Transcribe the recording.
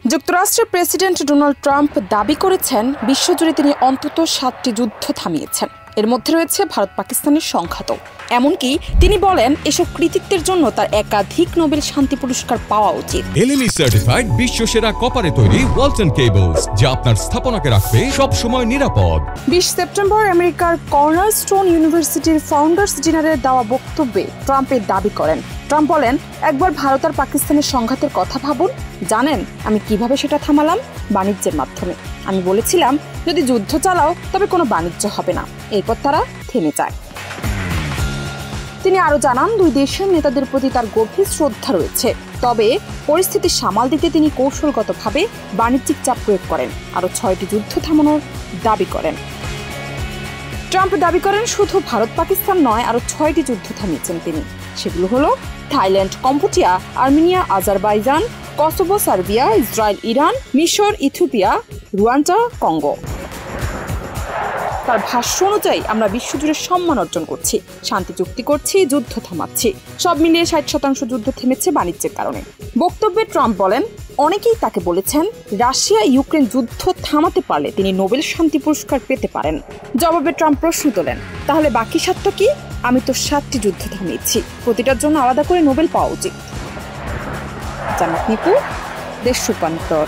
যুক্তরাষ্ট্রের president Donald Trump দাবি করেছেন বিশ্বজুড়ে তিনি অন্তত 7টি যুদ্ধ থামিয়েছেন। এর মধ্যে রয়েছে ভারত পাকিস্তানের সংঘাতও। এমনকি তিনি বলেন এসব কৃতিত্বের জন্য তার একাধিক নোবেল শান্তি পুরস্কার পাওয়া উচিত। এলএমই সার্টিফাইড বিশ্বসেরা কপারে তৈরি ওয়ালটন কেবলস, যা আপনার স্থাপনাকে রাখবে সব সময় নিরাপদ। 20 সেপ্টেম্বর আমেরিকার কর্নারস্টোন ইউনিভার্সিটির ফাউন্ডার্স ডিনারে দেওয়া বক্তব্যে ট্রাম্পের দাবি করেন। ট্রাম্প বলেন, একবার ভারত আর পাকিস্তানের সংঘাতের কথা ভাবুন। জানেন আমি কিভাবে সেটা থামালাম? বাণিজ্যের মাধ্যমে। আমি বলেছিলাম যদি যুদ্ধ চালাও তবে কোনো বাণিজ্য হবে না। এরপর তারা থেমে যায়। তিনি আরও জানান, দুই দেশের নেতাদের প্রতি তার গভীর শ্রদ্ধা রয়েছে, তবে পরিস্থিতি সামাল দিতে তিনি কৌশলগতভাবে বাণিজ্যিক চাপ প্রয়োগ করেন। আরও 6টি যুদ্ধ থামানোর দাবি করেন। ট্রাম্প দাবি করেন শুধু ভারত পাকিস্তান নয়, আরও 6টি যুদ্ধ থামিয়েছেন তিনি। সেগুলো হলো Thailand, Cambodia, Armenia, Azerbaijan, Kosovo, Serbia, Israel, Iran, মিশর, ইথিওপিয়া, রুয়ান্ডা, কঙ্গো। তার ভাষ্য অনুযায়ী আমরা বিশ্বজুড়ে সম্মান অর্জন করছি, শান্তি চুক্তি করছি, যুদ্ধ থামাচ্ছি। সব মিলিয়ে 60% যুদ্ধ থেমেছে বাণিজ্যের কারণে। বক্তব্যে ট্রাম্প বলেন, অনেকেই তাকে বলেছেন রাশিয়া ইউক্রেন যুদ্ধ থামাতে পারলে তিনি নোবেল শান্তি পুরস্কার পেতে পারেন। জবাবে ট্রাম্প প্রশ্ন তোলেন, তাহলে বাকি 7টা কি? আমি তো 7টি যুদ্ধ থামিয়েছি, প্রতিটার জন্য আলাদা করে নোবেল পাওয়া উচিত। জান্নাত নিপু, দেশ রূপান্তর।